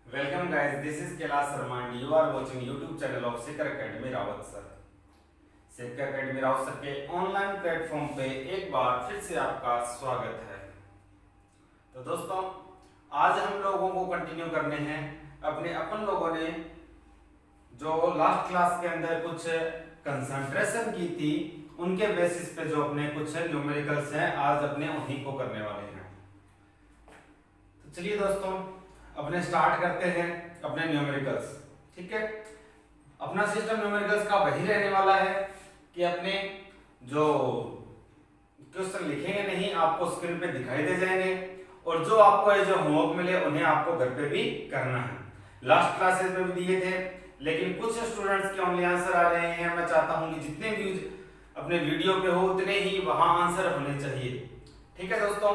Welcome guys, this is Kailash Sharma and you are watching YouTube channel of Seeker Academy Rawat sir। सेकर academy Rawat sir के online platform पे एक बार फिर से आपका स्वागत है। तो दोस्तों, आज हम लोगों को कंटिन्यू करने हैं अपन लोगों ने जो लास्ट क्लास के अंदर कुछ कंसंट्रेशन की थी उनके बेसिस पे जो अपने कुछ न्यूमेरिकल्स हैं आज अपने उन्हीं को करने वाले हैं। तो चलिए दोस्तों, अपने स्टार्ट करते हैं अपने न्यूमेरिकल्स। ठीक है, अपना सिस्टम न्यूमेरिकल्स का वही रहने वाला है कि अपने जो क्वेश्चन लिखेंगे नहीं, आपको स्क्रीन पे दिखाई दे जाएंगे और जो आपको ये जो होमवर्क मिले उन्हें आपको घर पे भी करना है। लास्ट क्लासेस में भी दिए थे, लेकिन कुछ स्टूडेंट्स के ओनली आंसर आ रहे हैं। मैं चाहता हूं कि जितने व्यूज अपने वीडियो पे हो उतने ही वहां आंसर होने चाहिए। ठीक है दोस्तों,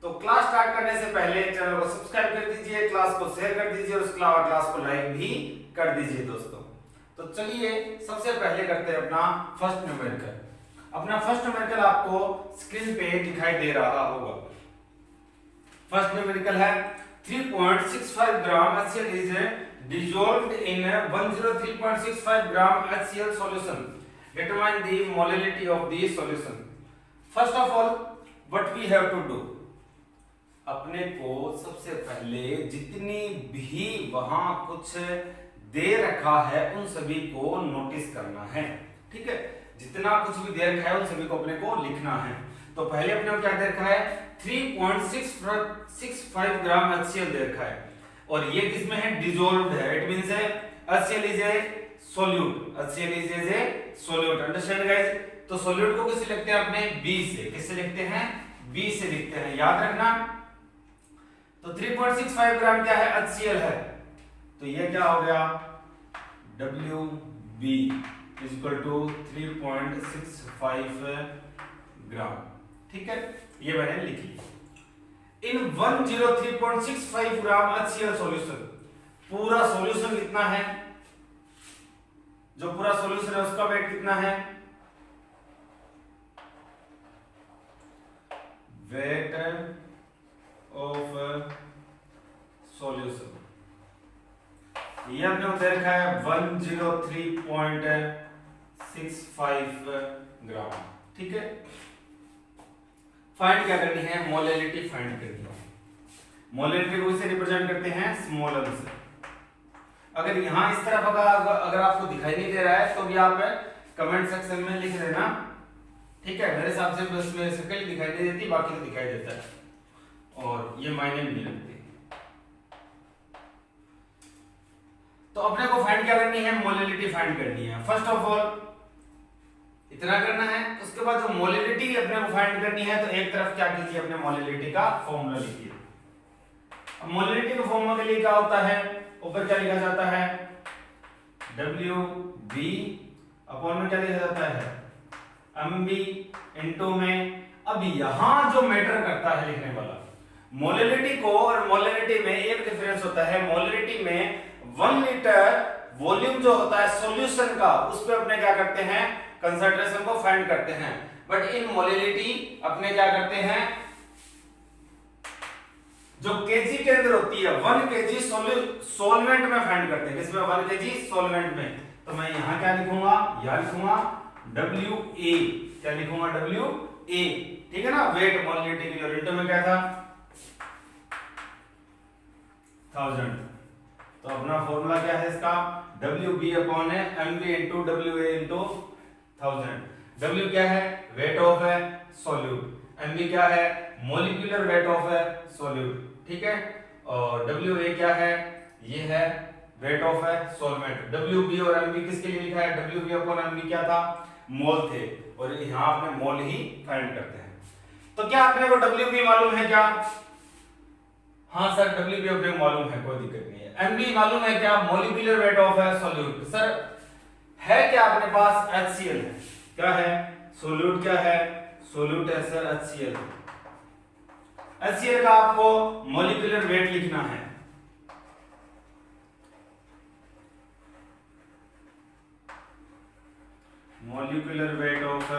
तो क्लास स्टार्ट करने से पहले चैनल को सब्सक्राइब कर दीजिए, क्लास को शेयर कर दीजिए और उसके अलावा क्लास को लाइक भी कर दीजिए दोस्तों। तो चलिए सबसे पहले करते हैं अपना फर्स्ट न्यूमेरिकल। अपना फर्स्ट न्यूमेरिकल आपको स्क्रीन पे दिखाई दे रहा होगा। फर्स्ट न्यूमेरिकल है 3.65 ग्राम HCl is dissolved in 103.65 gram HCl solution. Determine the molality of the solution. First of all, what we have to do? अपने को सबसे पहले जितनी भी वहां कुछ दे रखा है उन सभी को नोटिस करना है। ठीक है, जितना कुछ भी दे रखा है उन सभी को अपने को लिखना है। तो पहले अपने को क्या दे रखा है, 3.65 ग्राम HCl दे रखा है और ये किसमें है, डिसॉल्व्ड है। इट मींस है HCl is a solute. HCl is a solute. Understand guys? तो सोल्यूट को किससे लिखते हैं अपने, B से। किससे लिखते हैं, B से लिखते हैं, याद रखना। तो 3.65 ग्राम क्या है, HCl है। तो ये क्या हो गया, WB इज इक्वल टू 3.65 ग्राम। ठीक है, ये मैंने लिख लिया। इन 103.65 ग्राम HCl सॉल्यूशन, पूरा सॉल्यूशन कितना है, जो पूरा सॉल्यूशन है उसका वेट कितना है, वेट ऑफ सॉल्यूशन, ये हमने दे रखा है 103.65 ग्राम। ठीक है, फाइंड क्या करनी है, मोलैलिटी फाइंड करनी है। मोलैलिटी को इसे रिप्रेजेंट करते हैं स्मॉल m से। अगर यहां इस तरफ अगर आपको दिखाई नहीं दे रहा है तो भी आप कमेंट सेक्शन में लिख देना। ठीक है, मेरे हिसाब से बस मेरे शक्ल दिखाई नहीं देती, बाकी तो दिखाई देता है और ये मायने नहीं रखते। तो अपने को फाइंड क्या करनी है, मोलैलिटी फाइंड करनी है। फर्स्ट ऑफ ऑल इतना करना है, उसके बाद जो मोलैलिटी अपने को फाइंड करनी है तो एक तरफ क्या कीजिए, अपने मोलैलिटी का फॉर्मूला लिखिए। अब मोलैलिटी के फॉर्मूला के लिए क्या होता है, ऊपर क्या लिखा जाता है, WB अपॉन में क्या लिखा जाता है, MB इनटू में। अब यहां जो मैटर करता है लिखने वाला, मोलैलिटी को और मोलैलिटी में एक डिफरेंस होता है। मोलैलिटी में 1 लीटर वॉल्यूम जो होता है सॉल्यूशन का, उस पे अपने क्या करते हैं, कंसंट्रेशन को फाइंड करते हैं। बट इन मोलैलिटी अपने क्या करते हैं, जो केजी के अंदर होती है 1 kg सॉल्वेंट में फाइंड करते हैं। किसमें, 1 kg सॉल्वेंट में। तो मैं यहां क्या लिखूंगा, यहां लिखूंगा WA, क्या लिखूंगा, WA। ठीक है ना, वेट मोलैलिटी के लिए। इंटू में क्या था, 1000। तो अपना फॉर्मूला क्या है इसका, WB अपॉन है MB into WA into 1000। W क्या है, वेट ऑफ है सॉल्यूट। MB क्या है, मोलिकुलर वेट ऑफ है सॉल्यूट। ठीक है, और WA क्या है, ये है वेट ऑफ है सॉल्वेंट। WB और MB किसके लिए लिखा है, WB अपॉन MB क्या था, मोल थे, और यहां अपने मोल ही फाइंड करते हैं। तो क्या अपने को WB मालूम है क्या, हाँ सर WB अपने मालूम है, कोई दिक्कत नहीं है। MB मालूम है क्या, मोलिकुलर वेट ऑफ है सॉल्यूट। सर है क्या अपने पास, HCl है। क्या है, सोल्यूट क्या है, सोल्यूट है सर HCl। HCl का आपको मोलिकुलर वेट लिखना है। मोलिकुलर वेट ऑफ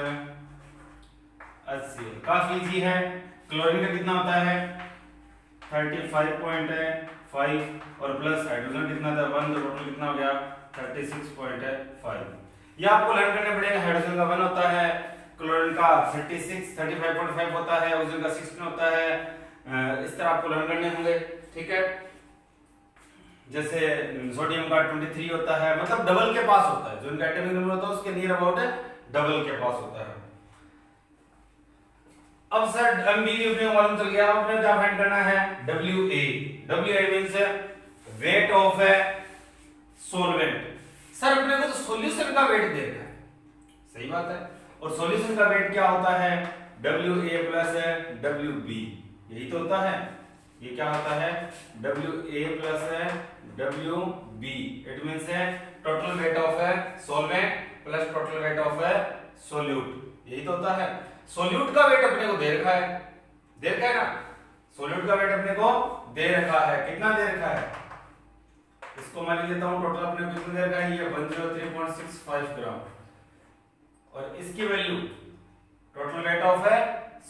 HCl काफी इजी है। क्लोरीन का कितना होता है, 35.5 और प्लस हाइड्रोजन कितना था 1, तो टोटल कितना हो गया 36.5। ये आपको लर्न करने पड़ेगा। हाइड्रोजन का 1 होता है, क्लोरीन का 35.5 होता है, ऑक्सीजन का 16 होता है। इस तरह आपको लर्न करने होंगे, ठीक है। जैसे सोडियम का 23 होता है, मतलब डबल के पास होता है, जो इनका एटॉमिक नंबर होता है उसके नियर अबाउट डबल के पास होता है। अब सर एमबीवी अपने मालूम चल गया, आपने क्या फाइंड करना है WA। WA means weight of a solvent. Sir अपने को तो सॉल्यूशन का वेट देखना है, सही बात है। और सॉल्यूशन का वेट क्या होता है WA प्लस WB, यही तो होता है। ये क्या होता है WA plus WB, it means total weight of a solvent plus total weight of A solute, यही तो होता है। सोल्यूट का वेट अपने को दे रखा है, ना। सोल्यूट का वेट अपने को दे रखा है, कितना दे रखा है, इसको मैं लिख देता हूं। टोटल अपने को कितना दे रखा है, ये 103.65 ग्राम। और इसकी वैल्यू टोटल वेट ऑफ है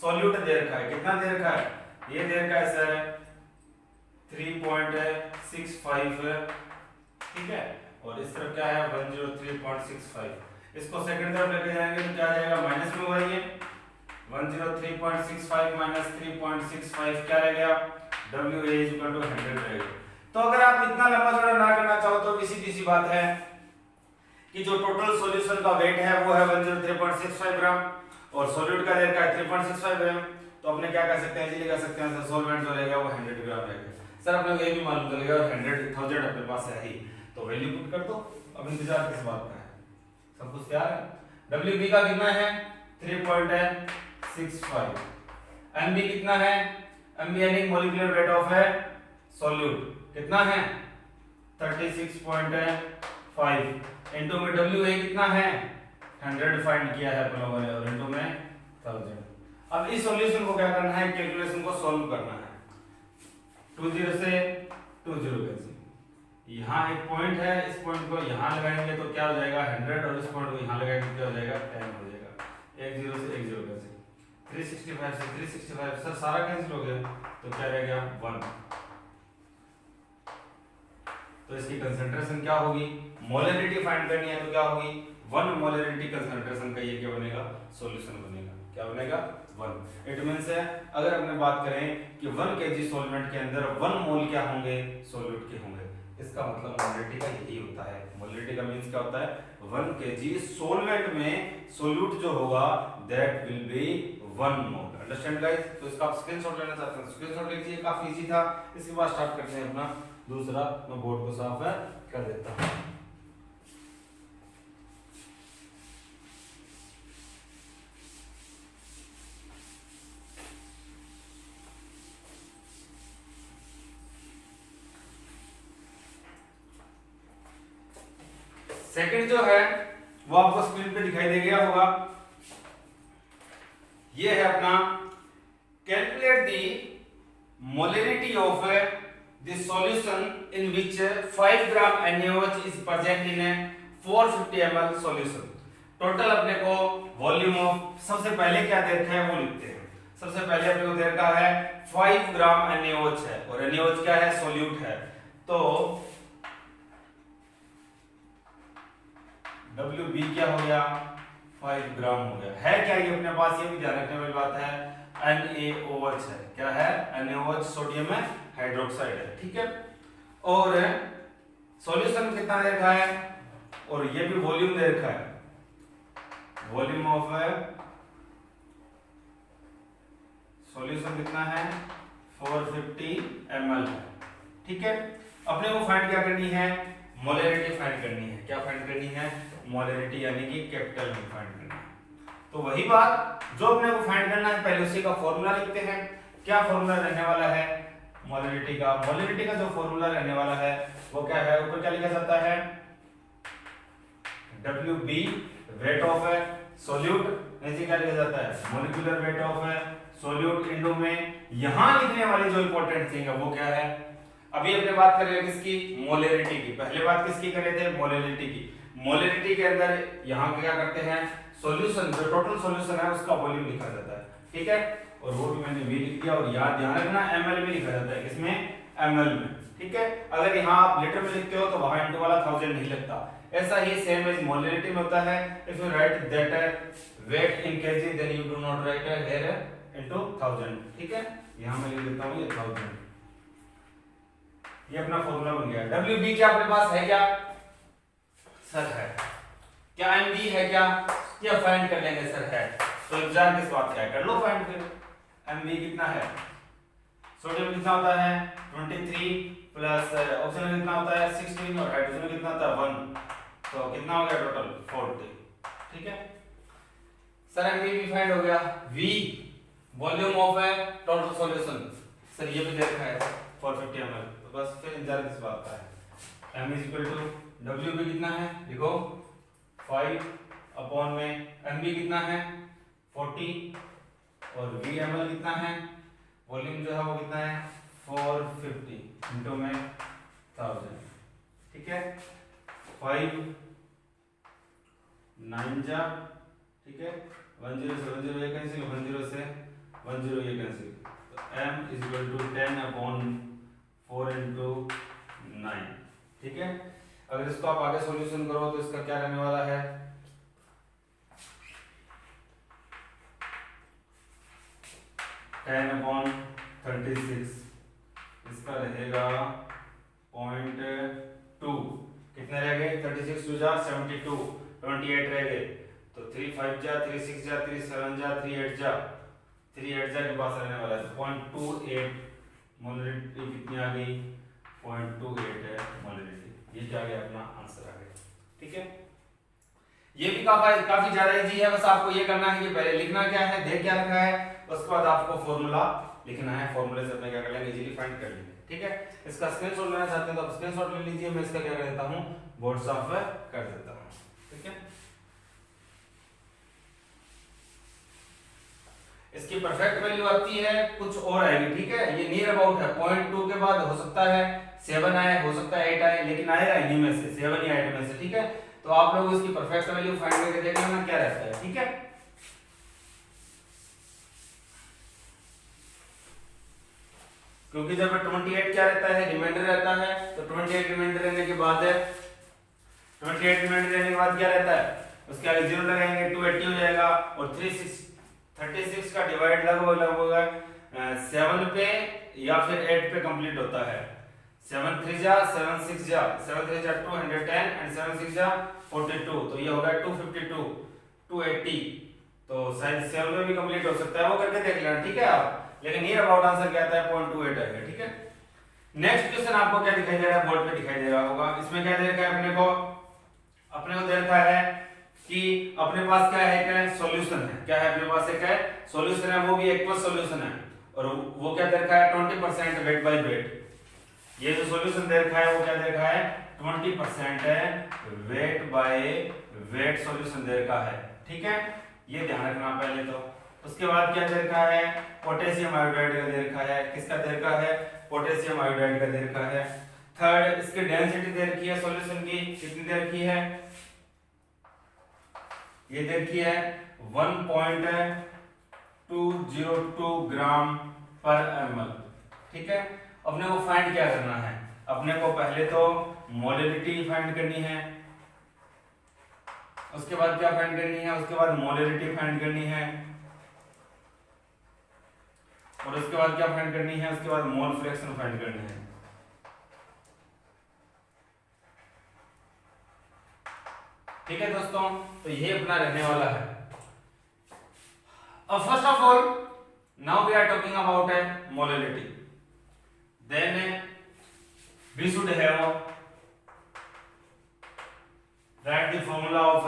सोल्यूट दे रखा है, कितना दे रखा है, ये दे रखा है सर 3.65, ठीक है। और इस तरफ क्या है 103.65। इसको सेकंड तरफ लेके जाएंगे तो क्या आ जाएगा, माइनस में होगा। ये 103.65 माइनस 3.65 क्या रह गया, WA = 100 रहेगा। तो अगर आप इतना लंबा चौड़ा ना करना चाहो तो भी सीधी सी बात है कि जो टोटल सॉल्यूशन का वेट है वो है 103.65 ग्राम और सॉल्यूट का रहेगा 3.65 ग्राम। तो अपने क्या कर सकते हैं, इजीली कर सकते हैं सर, सॉल्वेंट जो रहेगा वो 100 ग्राम रहेगा। सर अपने को ये भी मालूम चलेगा 100,000 अपने पास है ही, तो वैल्यू पुट कर दो। अब इंतजार किस बात का है, सब कुछ तैयार है। WB का कितना है 3.65, MB कितना है, MB यानी मॉलिक्यूलर वेट ऑफ है सॉल्यूट कितना है 36.5 इनटू में WA कितना है 100 फाइंड किया है अपन लोगों ने और इनटू में 1000। अब इस सॉल्यूशन को क्या करना है, कैलकुलेशन को सॉल्व करना है। 20 से 20 कैसे, यहाँ एक पॉइंट है, इस पॉइंट को यहाँ लगाएंगे तो क्या हो जाएगा 100 और इस पॉइंट को यहाँ लगाएंगे तो क्या हो जाएगा 10 हो जाएगा। 10 से 10 कैसे, 365 से 365 सर सारा कैंसिल हो गया तो क्या रह गया 1। तो इसकी कंसंट्रेशन क्या होगी, मोलरिटी फाइंड करनी है तो क्या होगी 1 मोलरिटी कंसंट्रेशन का ये क्या बनेगा सॉल्यूशन बनेगा, क्या बनेगा 1। इट मींस है अगर अपने बात करें कि 1 kg सॉल्वेंट के अंदर 1 मोल क्या होंगे सोल्यूट के होंगे, इसका मतलब मोलरिटी का यही होता है। मोलरिटी का मींस क्या होता है 1 kg सॉल्वेंट में सोल्यूट जो होगा that will be 1 mole. Understand guys. तो इसका आप स्क्रीनशॉट लेना चाहते हैं स्क्रीनशॉट लीजिए, काफी इजी था। इसके बाद स्टार्ट करते हैं अपना दूसरा, मैं बोर्ड को साफ कर देता हूं। सेकंड जो है वो आपको स्क्रीन पे दिखाई दे गया होगा, ये है अपना calculate the molarity of the solution in which 5 gram NaOH is present in 450 ml solution. Total अपने को वॉल्यूम ऑफ, सबसे पहले क्या दे रखा है वो लिखते हैं। सबसे पहले अपने को दे रखा है 5 ग्राम NaOH है और NaOH क्या है सॉल्यूट है, तो WB क्या हो गया 5 ग्राम हो गया। है क्या ये अपने पास, ये भी ध्यान रखने वाली बात है, NaOH है, क्या है NaOH सोडियम है हाइड्रोक्साइड है, ठीक है। और सॉल्यूशन कितना दे रखा है और ये भी वॉल्यूम दे रखा है, वॉल्यूम ऑफ सॉल्यूशन कितना है 450 ml है, ठीक है। अपने को फाइंड क्या करनी है मोलरिटी फाइंड करनी है, क्या फाइंड करनी है मोलरिटी यानी कि कैपिटल में फाइंड करना है। तो वही बात जो अपने को फाइंड करना है पहले उसी का फॉर्मूला लिखते हैं। क्या फॉर्मूला रहने वाला है मोलरिटी का, मोलरिटी का जो फॉर्मूला रहने वाला है वो क्या है, ऊपर क्या लिखा जाता है WB वेट ऑफ सॉल्यूट, नीचे क्या लिखा जाता है molecular weight of solute into में यहां लिखने वाली जो इंपॉर्टेंट थिंग है वो क्या है, अभी अपने बात कर रहे हैं किसकी मोलरिटी की, पहले बात किसकी कर रहे थे मोलरिटी की। मोलरिटी के अंदर यहां क्या करते हैं सॉल्यूशन जो टोटल सॉल्यूशन है उसका वॉल्यूम लिखा जाता है, ठीक है। और वो भी मैंने v लिख दिया। और याद ध्यान रखना ml में लिखा जाता है, किसमें, ml में, ठीक है। अगर यहाँ आप लीटर में लिखते हो तो वहां इंटू वाला 1000 नहीं लगता। ऐसा ही सेम एज मोलरिटी में होता है, if you write that weight in KG then you do not write here into 1000, ठीक है। यहां मैं लिख देता हूं ये 1000, ये अपना फॉर्मूला बन गया। WB क्या अपने पास है क्या सर, है क्या, MB है क्या, या फाइंड कर लेंगे सर, है। तो एग्जाम किस बात का है, कर लो फाइंड फिर। MB कितना है, सोडियम कितना होता है 23 प्लस ऑक्सीजन कितना होता है 16 और हाइड्रोजन कितना होता है 1, तो कितना हो गया टोटल 40, ठीक है सर। MB भी फाइंड हो गया। V वॉल्यूम ऑफ है टोटल सॉल्यूशन, सर ये भी दे रखा है 450 ml, तो बस फिर इंतजार किस बात का है। M is equal to WB कितना है देखो 5 अपॉन में MB कितना है 40 और VML कितना है, वॉल्यूम जो है वो कितना है 450 इंटू में 1000, ठीक है। 5 9 जा, ठीक है, 10 से 10 ये कैंसिल, 10 से 10 ये कैंसिल, तो m is equal to 10 upon 4 into 9, ठीक है। अगर इसको आप आगे सॉल्यूशन करो तो इसका क्या रहने वाला है, 10 अपॉन 36, इसका रहेगा 0.2, कितने रह गए 36 टू जा 72, 28 रह गए, तो 3 5 जा 3 6 जा 3 7 जा 3 8 जा, 3 8 जा के पास रहने वाला है 0.28 मोलरिटी कितनी आ गई 0.28 है मोलरिटी, ये क्या गया अपना आंसर आ गया, ठीक है। ये भी काफी ज्यादा इजी है, बस आपको ये करना है कि पहले लिखना क्या है, दे क्या रखा है, उसके बाद आपको फॉर्मूला लिखना है, फॉर्मूले से अपने क्या कर लेंगे इजीली फाइंड कर लेंगे, ठीक है। इसका स्क्रीनशॉट लेना चाहते हैं तो आप स्क्रीनशॉट ले लीजिए, मैं इसका क्या कर देता हूं बोर्ड साफ कर देता हूं, ठीक है। इसकी परफेक्ट वैल्यू आती है कुछ और आएगी, ठीक है। ये नियर अबाउट है 0.2 के बाद हो सकता है 7 आए, हो सकता है 8 आए, लेकिन आएगा इन्हीं में से 7 या 8 में से, ठीक है। तो आप लोग इसकी परफेक्ट वैल्यू फाइंड करके देख लेना क्या रहता है, ठीक है। क्योंकि जब 28 क्या रहता है रिमाइंडर रहता है, तो 28 रिमाइंडर रहने के बाद 28 रिमाइंडर रहने के बाद क्या रहता है, उसके आगे 0 लगाएंगे 280 हो जाएगा, और 36 का डिवाइड लगभग 7 पे या फिर 8 पे कंप्लीट होता है। 7 3 जा 7 6 जा 7 3 जा 210 एंड 7 6 जा 42, तो ये होगा 252 280, तो शायद 7 में भी कंप्लीट हो सकता है, वो करके देख लेना, ठीक है आप। लेकिन नियर अबाउट आंसर क्या आता है 0.28 आएगा, ठीक है। नेक्स्ट क्वेश्चन आपको क्या दिखाई दे रहा है, बोर्ड पे दिखाई दे रहा होगा। इसमें क्या दे रखा है अपने को दे रखा है कि अपने पास क्या है, एक सॉल्यूशन है, क्या है अपने पास एक है सॉल्यूशन है, वो भी एक्वस सॉल्यूशन है, और वो क्या दे रखा है 20% वेट बाय वेट। ये जो सॉल्यूशन दे रखा है वो क्या दे रखा है 20% है वेट बाय वेट सॉल्यूशन दे रखा है, ठीक है। ये ध्यान रखना पहले तो। उसके बाद क्या दे रखा है पोटेशियम आयोडाइड का दे रखा है, किसका दे रखा है पोटेशियम आयोडाइड का दे रखा है। थर्ड इसकी डेंसिटी दे रखी है सॉल्यूशन की, कितनी दे रखी है, ये दे रखी है 1.202 ग्राम पर ml, ठीक है। अपने को फाइंड क्या करना है, अपने को पहले तो मोलरिटी फाइंड करनी है, उसके बाद क्या फाइंड करनी है, उसके बाद मोलरिटी फाइंड करनी है, और उसके बाद क्या फाइंड करनी है, उसके बाद मोल फ्रैक्शन फाइंड करनी है। ठीक है दोस्तों, तो ये अपना रहने वाला है। अब first of all now we are talking about molarity, then we should have write the formula of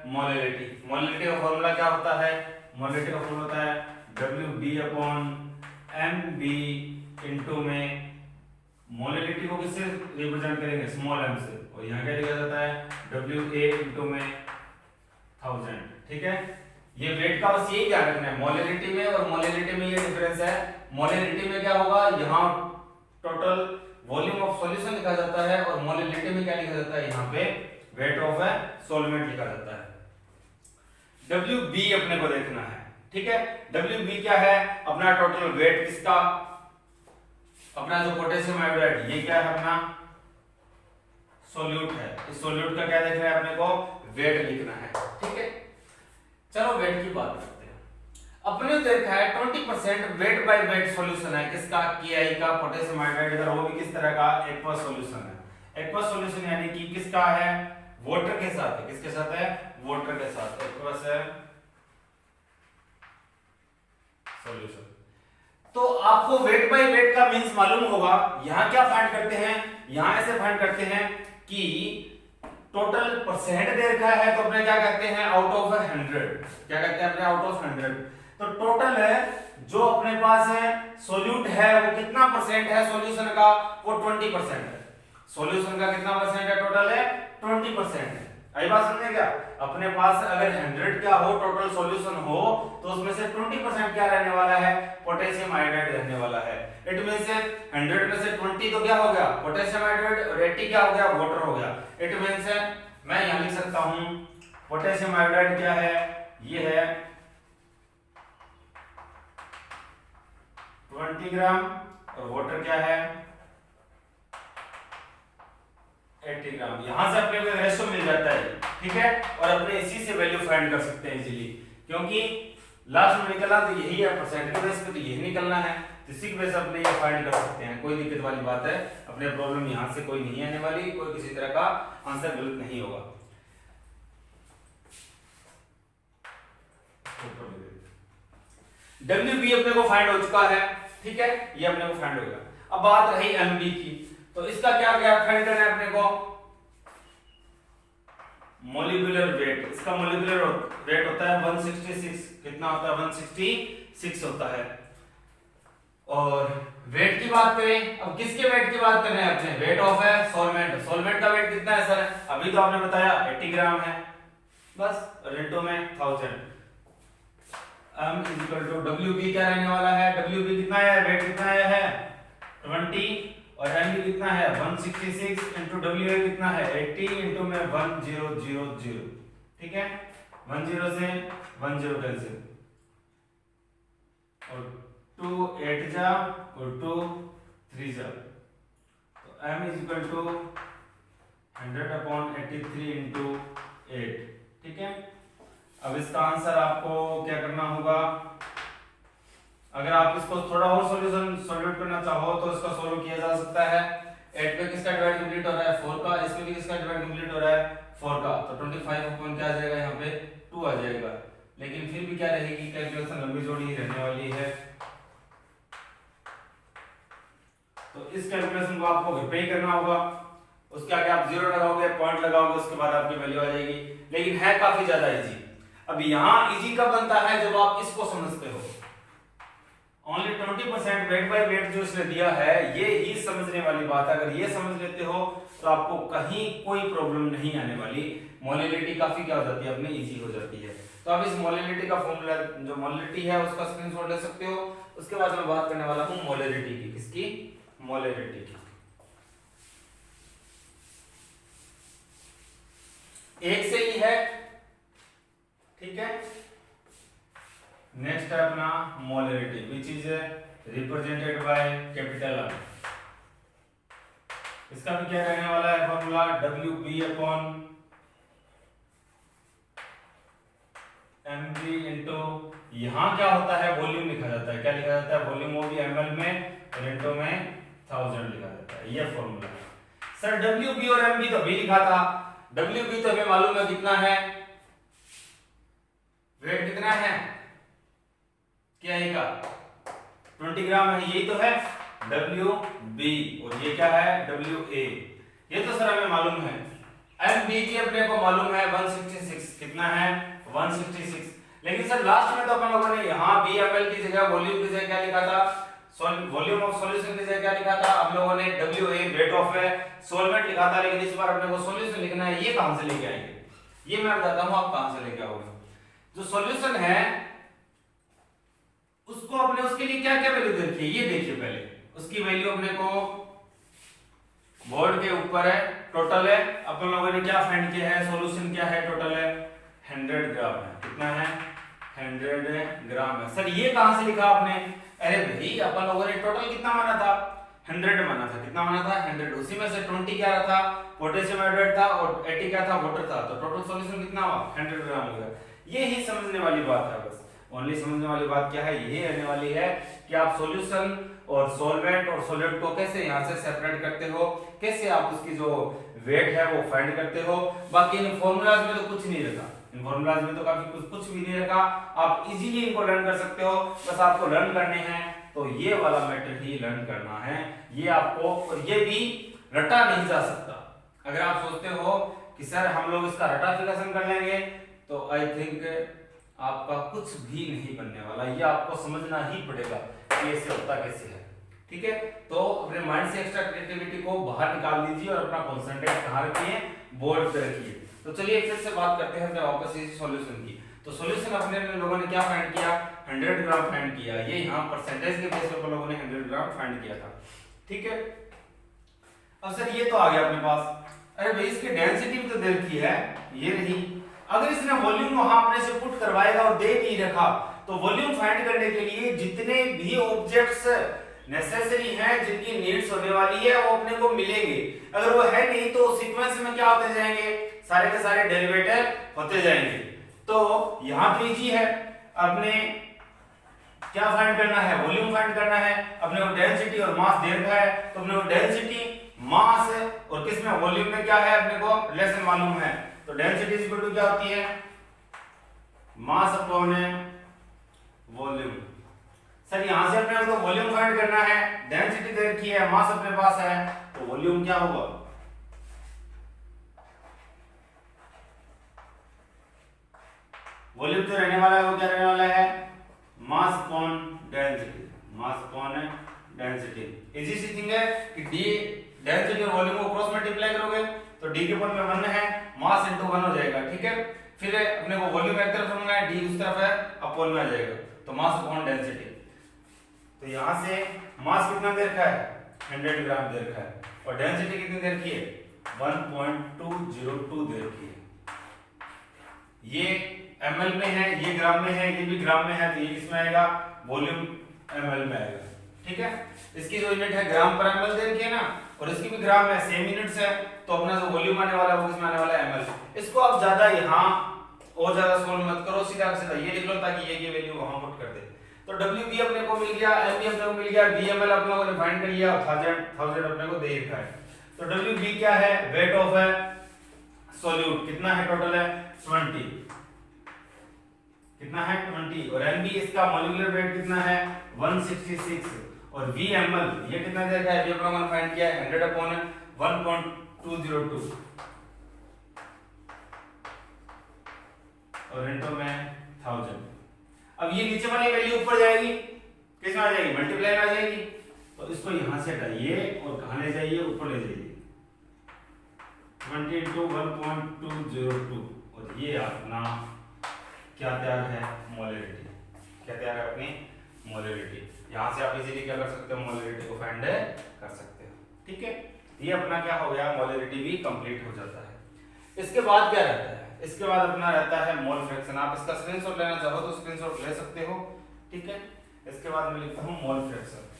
molarity. Molarity का फॉर्मूला क्या होता है, मोलरिटी का फॉर्मूला होता है WB/MB इनटू में मोलरिटी को किससे रिप्रेजेंट करेंगे स्मॉल m से, और यहाँ क्या लिखा जाता है WA इनटू में 1000, ठीक है। ये वेट का बस यही ध्यान रखना है, मोलरिटी में और मोलरिटी में ये डिफरेंस है। मोलरिटी में क्या होगा, यहाँ टोटल वॉल्यूम ऑफ सॉल्यूशन लिखा जाता है, और मोलरिटी में क्या लिखा जाता है, यहाँ पे वेट ऑफ सॉल्वेंट लिखा जाता है। WB अपने को देखना है, ठीक है। WB क्या है? अपना टोटल वेट किसका, अपना जो पोटेशियम आयोडाइड, ये क्या है अपना सोल्यूट है। इस सोल्यूट का क्या देखना है अपने को, वेट लिखना है, ठीक है। चलो वेट की बात करते हैं। अपने देखा है 20% वेट बाय वेट सॉल्यूशन है किसका, KI का, पोटेशियम आयोडाइड का, वो भी किस तरह का, एक्वस सॉल्यूशन है। एक्वस सॉल्यूशन यानी कि किसका है, वाटर के साथ है। किसके साथ है, वाटर के साथ एक्वस है सॉल्यूशन। तो आपको वेट बाय वेट का मींस मालूम होगा। यहां क्या फाइंड करते हैं, यहां ऐसे फाइंड करते हैं कि टोटल परसेंट दे रखा है तो अपने क्या कहते हैं, आउट ऑफ 100, क्या कहते हैं अपने, आउट ऑफ 100। तो टोटल है जो अपने पास है सोल्यूट है वो कितना परसेंट है सॉल्यूशन का, वो 20% है। सॉल्यूशन का कितना परसेंट है, टोटल है 20% है। आई बात समझे क्या, अपने पास अगर 100 क्या हो टोटल सॉल्यूशन हो तो उसमें से 20% क्या रहने वाला है, पोटेशियम आयोडाइड रहने वाला है। इट मींस 100 में से 20 तो क्या हो गया, पोटेशियम आयोडाइड, और 80 क्या हो गया, वाटर हो गया। इट मींस मैं यहां लिख सकता हूं पोटेशियम आयोडाइड क्या है, ये है 20 ग्राम, और वाटर क्या है 80 ग्राम। यहां से अपने को रेशो मिल जाता है, ठीक है। और अपने इसी से वैल्यू फाइंड कर सकते हैं इजीली, क्योंकि लास्ट में निकला तो यही है, परसेंट के बेस पे तो यही निकलना है, तो इसी के बेस पे अपने ये फाइंड कर सकते हैं। कोई दिक्कत वाली बात है, अपने प्रॉब्लम यहां से कोई नहीं आने वाली, कोई किसी तरह का आंसर गलत नहीं होगा। WB अपने को फाइंड हो चुका है, ठीक है, ये अपने को फाइंड हो गया। अब बात रही MB की, तो इसका क्या क्या फाइंड करना है अपने को, मोलिकुलर वेट। इसका मोलिकुलर वेट होता है 166, कितना होता है 166 होता है। और वेट की बात करें, अब किसके वेट की बात कर रहे हैं अपने, वेट ऑफ है सॉल्वेंट। सॉल्वेंट का वेट कितना है सर, अभी तो आपने बताया 80 ग्राम है बस, और इनटू में 1000। m = WB क्या रहने वाला है, WB कितना है, वेट कितना है 20, और MB कितना है 166 इंटू WA कितना है 80 इंटू में 1000, ठीक है। 10 से 10 कैंसिल, और 2 8 जा और 2 3 जा, तो m = 100/83 इंटू 8, ठीक है। अब इसका आंसर आपको क्या करना होगा, अगर आप इसको थोड़ा और सॉल्यूट करना चाहो तो इसका सॉल्व किया जा सकता है। 8 पे किसका डिवाइड कंप्लीट हो रहा है 4 का, इसमें भी किसका डिवाइड कंप्लीट हो रहा है 4 का, तो 25 अपॉन क्या आ जाएगा यहाँ पे 2 आ जाएगा। लेकिन फिर भी क्या रहेगी, कैलकुलेशन लंबी जोड़ी रहने वाली है, तो इस कैलकुलेशन को आपको घर पे ही करना होगा। उसके आगे आप जीरो लगाओगे, पॉइंट लगाओगे, उसके बाद आपकी वैल्यू आ जाएगी। लेकिन है काफी ज्यादा इजी। अब यहाँ इजी कब बनता है, जब आप इसको समझते हो। ओनली 20% वेट बाय वेट जो इसने दिया है, ये ही समझने वाली बात है। अगर ये समझ लेते हो तो आपको कहीं कोई प्रॉब्लम नहीं आने वाली। मोलिलिटी काफी क्या हो जाती है अपनी, इजी हो जाती है। तो आप इस मोलिलिटी का फॉर्मूला, जो मोलिलिटी है उसका स्क्रीनशॉट ले सकते हो। उसके बाद मैं बात करने वाला हूं मोलिलिटी की, किसकी, मोलिलिटी की। एक से ही है, ठीक है। नेक्स्ट है अपना molarity, which is represented by capital R। इसका भी क्या रहने वाला है फॉर्मूला, WB/mg इंटू, यहां क्या होता है वॉल्यूम लिखा जाता है, क्या लिखा जाता है वॉल्यूम, वो भी ml में, और इंटू में 1000 लिखा जाता है, ये फॉर्मूला है। सर WB और MB तो भी लिखा था, WB तो हमें मालूम है कितना है, वेट कितना है, क्या है का 20 ग्राम है, यही तो है WB, और ये क्या है WA, ये तो सर हमें मालूम है। MB की अपने को मालूम है 166, कितना है 166। लेकिन सर लास्ट में तो अपन लोगों ने यहाँ BML की जगह वॉल्यूम की जगह क्या लिखा था, वॉल्यूम ऑफ सॉल्यूशन की जगह क्या लिखा था, हम लोगों ने WA वेट ऑफ है सॉल्वेंट लिखा था। लेकिन इस बार अपने को सॉल्यूशन लिखना है, ये कहां से लेके आएंगे, ये मैं बताता हूं आप कहां से लेके आओगे। जो सॉल्यूशन है उसको अपने, उसके लिए क्या क्या वैल्यू देखिए, ये देखिए पहले उसकी वैल्यू अपने को बोर्ड के ऊपर है, टोटल है। अपन लोगों ने क्या फाइंड किया है, सॉल्यूशन क्या है, टोटल है 100 ग्राम है, कितना है 100 ग्राम है। सर ये कहां से लिखा आपने? अरे भाई अपन लोगों ने टोटल कितना माना था? 100 माना था। कितना माना था? 100। उसी में से 20 क्या था? पोटेशियम हाइड्रेट था और 80 क्या था? वाटर था। तो टोटल सॉल्यूशन कितना हुआ? 100 ग्राम हो गया। ये ही समझने वाली बात है बस। ओनली समझने वाली बात क्या है? यही रहने वाली है कि आप सॉल्यूशन और सॉल्वेंट और सॉलिड को कैसे यहां से सेपरेट करते हो, कैसे आप उसकी जो वेट है वो फाइंड करते हो। बाकी इन फॉर्मूलाज में तो कुछ नहीं रखा, इन फॉर्मूलाज में तो काफी कुछ भी नहीं रखा। आप इजीली इनको लर्न कर सकते हो। बस आपको लर्न करने हैं तो ये वाला मैटर ही लर्न करना है। ये आपको, और ये भी रटा नहीं जा सकता। अगर आप सोचते हो कि सर हम लोग इसका रटाफिकेशन कर लेंगे तो आई थिंक आपका कुछ भी नहीं बनने वाला। ये आपको समझना ही पड़ेगा कि ऐसे होता कैसे है। ठीक है, तो अपने माइंड से एक्स्ट्रा क्रिएटिविटी को बाहर निकाल दीजिए और अपना कंसंट्रेट कहां रखिए? बोर्ड पे रखिए। तो चलिए फिर से बात करते हैं अपने वापस इसी सॉल्यूशन की। तो सॉल्यूशन अपने लोगों ने क्या फाइंड किया? 100 ग्राम फाइंड किया। ये यहाँ परसेंटेज के बेस पर लोगों ने 100 ग्राम फाइंड किया था। ठीक है, अब सर ये तो आ गया अपने पास। अरे भाई इसकी डेंसिटी भी तो दे रखी है, ये रही। अगर इसने वॉल्यूम वहां अपने से पुट करवाएगा और दे नहीं रखा तो वॉल्यूम फाइंड करने के लिए जितने भी ऑब्जेक्ट्स नेसेसरी हैं, जिनकी नीड्स होने वाली है, वो अपने को मिलेंगे। अगर वो है नहीं तो सीक्वेंस में क्या होते जाएंगे? सारे के सारे डेरिवेटिव होते जाएंगे। तो यहां तो इजी है, अपने क्या फाइंड करना है? वॉल्यूम फाइंड करना है। अपने को डेंसिटी और मास दे रखा है तो अपने को डेंसिटी, मास और किसमें वॉल्यूम में क्या है अपने को रिलेशन मालूम है। तो डेंसिटी इज इक्वल टू क्या होती है? Mass upon volume. सर यहां से अपने को वॉल्यूम फाइंड करना है, डेंसिटी दे रखी है, मास अपने पास है, तो वॉल्यूम क्या होगा? वॉल्यूम जो रहने वाला है वो क्या रहने वाला है? Mass upon density. Mass upon density. Easy सी थिंग है कि डी डेंसिटी और वॉल्यूम को क्रॉस मल्टीप्लाई करोगे तो डी के ऊपर में 1 है, मास इनटू 1 हो जाएगा। ठीक है, फिर अपने को वॉल्यूम एक तरफ रखना है, डी उस तरफ है, अपॉन में आ जाएगा, तो मास अपॉन डेंसिटी। तो यहां से मास कितना दे रखा है? 100 ग्राम दे रखा है और डेंसिटी कितनी दे रखी है? 1.202 दे रखी है। ये ml में है, ये ग्राम में है, ये भी ग्राम में है, तो ये किसमें आएगा? वॉल्यूम ml में आएगा। ठीक है, इसकी जो यूनिट है ग्राम पर ml दे रखी है ना, और इसकी भी ग्राम है, सेम यूनिट्स है, तो अपना जो वॉल्यूम आने वाला है वो किसमें आने वाला है? ml। इसको आप ज्यादा यहाँ और ज्यादा सोल्व मत करो, सीधा सीधा ये लिख लो ताकि ये वैल्यू वहां पुट कर दे। तो WB अपने को मिल गया, MB अपने को मिल गया, VML अपने को फाइंड कर लिया, 1000 अपने को दे रखा है। तो WB क्या है? वेट ऑफ है सॉल्यूट। कितना है टोटल? है 20। कितना है? 20। और MB इसका मॉलिक्यूलर वेट कितना है? 166। और VML ये कितना दे रखा है? ये अपने को फाइंड किया है 100 अपॉन 1.202 और इनटू में 1000। अब ये नीचे वाली वैल्यू ऊपर जाएगी, किस में आ जाएगी? मल्टीप्लाई में आ जाएगी। तो इसको यहां से हटाइए और कहां ले जाइए? ऊपर ले जाइए। 20 into 1.202 और ये अपना क्या तैयार है? मोलरिटी। क्या तैयार है? अपनी मोलरिटी। यहां से आप इजीली क्या कर सकते हो? मोलरिटी को फाइंड कर सकते हो। ठीक है, ये अपना क्या हो गया? मोलरिटी भी कंप्लीट हो जाता है। इसके बाद क्या रहता है? इसके बाद अपना रहता है मोल फ्रैक्शन। आप इसका स्क्रीनशॉट लेना चाहो तो स्क्रीनशॉट ले सकते हो। ठीक है, इसके बाद मैं लिखता हूं मोल फ्रैक्शन।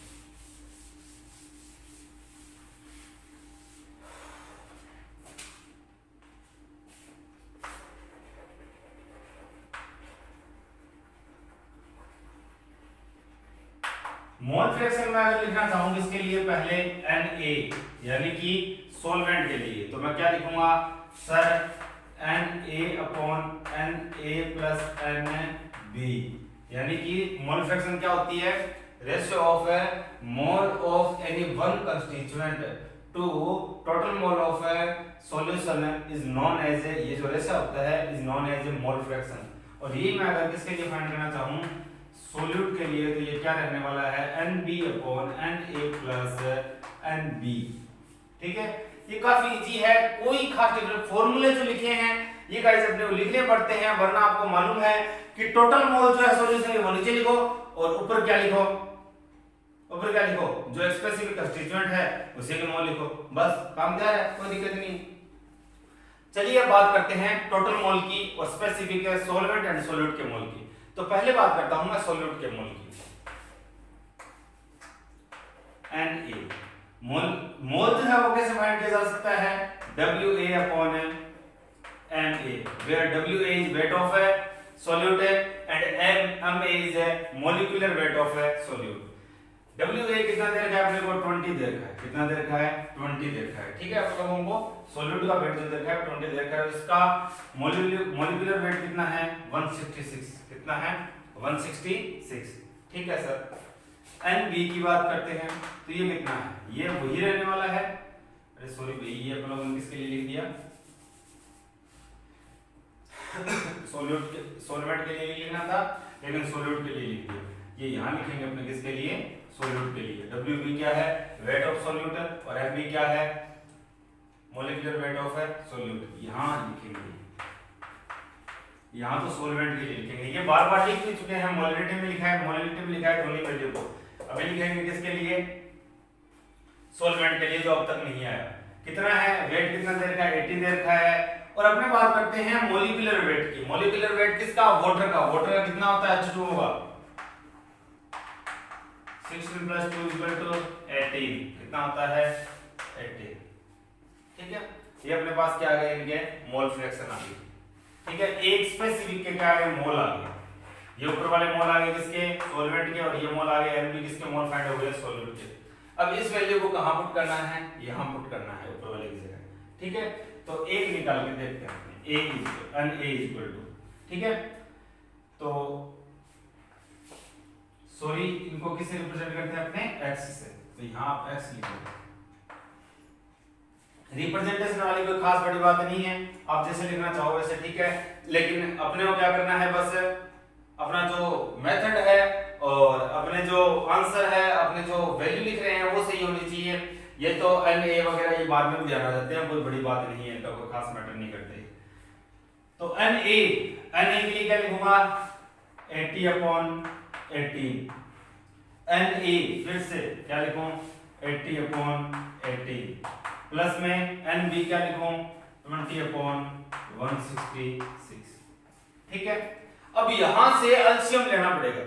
मोल फ्रैक्शन में अगर लिखना चाहूंगा इसके लिए पहले Na यानी कि सॉल्वेंट के लिए, तो मैं क्या लिखूंगा? Sir Na upon Na plus Nb, यानी कि मोल फ्रैक्शन क्या होती है? Ratio of a mole of any one constituent to total mole of a solution is known as a, ये जो रेशियो होता है is known as a mole fraction. और ये मैं अगर किसके लिए फाइंड करना चाहूं? सोल्यूट के लिए, तो ये क्या रहने वाला है? Nb upon Na plus Nb। ठीक है, ये काफी इजी है, कोई खास डिफरेंट फॉर्मूले जो लिखे हैं ये गाइस अपने को लिखने पड़ते हैं, वरना आपको मालूम है कि टोटल मोल जो है सॉल्यूशन के वो नीचे लिखो और ऊपर क्या लिखो? ऊपर क्या लिखो? जो स्पेसिफिक कंस्टिट्यूएंट है उसी के मोल लिखो, बस काम तैयार है, कोई दिक्कत नहीं। चलिए अब बात करते हैं टोटल मोल की और स्पेसिफिक सॉल्वेंट एंड सॉल्यूट के मोल की। तो पहले बात करता हूं मैं सॉल्यूट के मोल की। Na मोल जो है वो कैसे फाइंड किया जा सकता है, WA upon MA, where WA is weight of a solute and MA is a molecular weight of a solute। WA कितना दे रखा है अपने को, 20 दे रखा है। कितना दे रखा है, 20 दे रखा है। ठीक है, आप लोगों को सॉल्यूट का वेट जो दे रखा है 20 दे रखा है, इसका मोलिकुलर वेट कितना है, 166। कितना है, 166। ठीक है सर। NB की बात करते हैं तो ये कितना है, ये वही रहने वाला है। अरे सॉरी भाई, ये अपन लोगों ने किसके लिए लिख दिया, सॉल्वेंट के लिए लिखना था, लेकिन सॉल्यूट के लिए लिख दिया। ये यहां लिखेंगे अपने किसके लिए, सॉल्यूट के लिए। WB क्या है, वेट ऑफ सॉल्यूट, और MB क्या है, मोलिकुलर वेट ऑफ है सॉल्यूट। यहां लिखेंगे, यहां तो सॉल्वेंट के लिए लिखेंगे। ये बार बार लिख भी चुके हैं, मोलिकुलर में लिखा है, मोलिकुलर में लिखा है दोनों वैल्यू को। अभी लिखेंगे किसके लिए, सॉल्वेंट के लिए जो अब तक नहीं आया। कितना है, वेट कितना दे रखा है, 80 दे रखा है। और अपने बात करते हैं मोलिकुलर वेट की। मोलिकुलर वेट किसका, वाटर का। वाटर का कितना होता है, H2 होगा, 16 + 2 = 18। कितना होता है, 18। ठीक है, ये अपने पास क्या आ गए, इनके मोल फ्रैक्शन आ गई। ठीक है, एक स्पेसिफिक के क्या आ गए, मोल आ गए। ये ऊपर वाले मोल आ गए किसके, सॉल्वेंट के, और ये मोल आ गए MB किसके, मोल फाइंड हो गए सॉल्यूट के। अब इस वैल्यू को कहां पुट करना है, यहां पुट करना है, ऊपर वाले की जगह। ठीक है, तो एक निकाल के देखते हैं Na ठीक है, तो सॉरी इनको किससे रिप्रेजेंट करते हैं, अपने x से। तो यहां आप x लिखोगे। रिप्रेजेंटेशन वाली कोई खास बड़ी बात नहीं है, आप जैसे लिखना चाहो वैसे ठीक है, लेकिन अपने को क्या करना है, बस अपना जो मेथड है और अपने जो आंसर है, अपने जो वैल्यू लिख रहे हैं वो सही होनी चाहिए। ये तो Na वगैरह ये बाद में भी ध्यान आ जाते हैं, कोई बड़ी बात नहीं है, इनका कोई खास मैटर नहीं करते। तो Na के लिए क्या लिखूंगा, 80/18। Na फिर से क्या लिखूं, 80/18, प्लस में NB क्या लिखूं, 20/166। ठीक है, अब यहां से एलसीएम लेना पड़ेगा।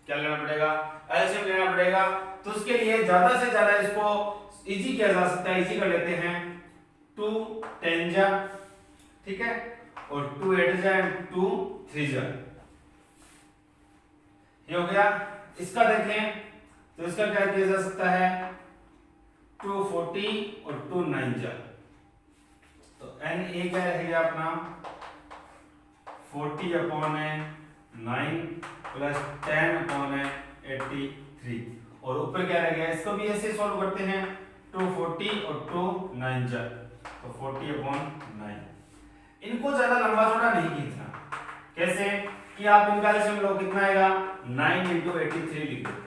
क्या लेना पड़ेगा, एलसीएम लेना पड़ेगा। तो उसके लिए ज्यादा से ज्यादा इसको इजी किया जा सकता है, इजी कर लेते हैं। 2 10 जा, ठीक है, और 2 8 जा, 2 3 जा, ये हो गया। इसका देखें तो इसका क्या किया जा सकता है, 240 और 2 9 जा। तो Na क्या रहेगा अपना, 40/9 + 10/83, और ऊपर क्या रह गया, इसको भी ऐसे सॉल्व करते हैं, 240 और 2 9 जा, तो 40/9। इनको ज्यादा लंबा चौड़ा नहीं खींचना। कैसे कि आप इनका एलसीएम लो, कितना आएगा, 9 × 83 लिख देते।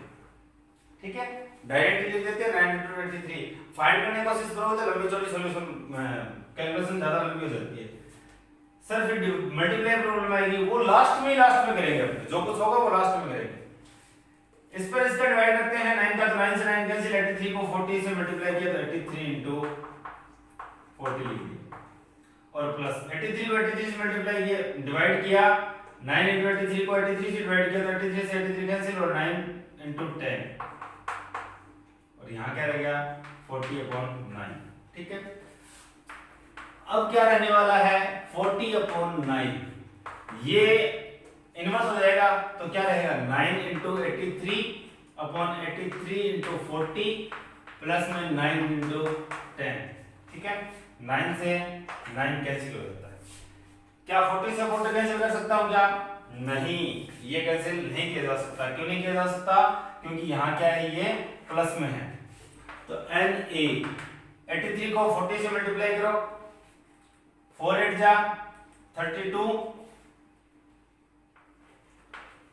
ठीक है, डायरेक्टली लिख देते हैं 9 × 83। फाइंड करने की कोशिश करो तो लंबी चौड़ी सॉल्यूशन कैलकुलेशन ज्यादा लंबी हो जाती है सर, फिर मल्टीप्लाई प्रॉब्लम आएगी, वो लास्ट में करेंगे अपने, जो कुछ होगा वो लास्ट में करेंगे। इस पर इसका डिवाइड करते हैं, 9 का तो 9 से 9 कैंसिल, 83 को 40 से मल्टीप्लाई किया तो 83 × 40 लिख दिया, और प्लस 83 को 83 से मल्टीप्लाई किया, डिवाइड किया, 9 × 83 को 83 से डिवाइड किया तो 83 से 83 कैंसिल, और 9 × 10, और यहां क्या रह गया, 40/9। ठीक है, अब क्या रहने वाला है, 40/9, ये इनवर्स हो जाएगा, तो क्या रहेगा, 9 × 83/83 × 40 प्लस में 9 × 10। ठीक है, 9 से 9 कैंसिल हो जाता है। क्या 40 से 40 कैंसिल कर सकता हूं क्या, नहीं, ये कैंसिल नहीं किया जा सकता। क्यों नहीं किया जा सकता, क्योंकि यहां क्या है, ये प्लस में है। तो Na 83 को 40 से मल्टीप्लाई करो, 4 8 जा 32,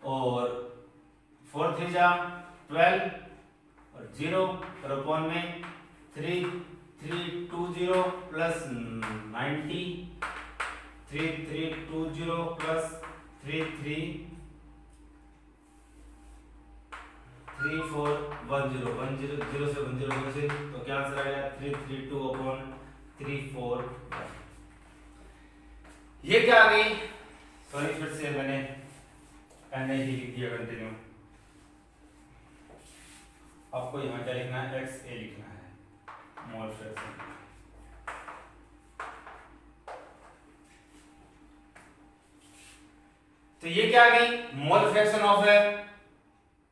और 4 3 जा 12, और 0, और अपॉन में 3 3 2 0 प्लस 90, 3 3 2 0 प्लस 3 3 3 4 1 0 1 0 0 से 1 0 1 से, तो क्या आंसर आएगा, 332/341। ये क्या आ गई, सॉरी फिर से मैंने Na ही लिख दिया कंटिन्यू। आपको यहाँ क्या लिखना है, XA लिखना है मोल फ्रैक्शन। तो ये क्या आ गई, मोल फ्रैक्शन ऑफ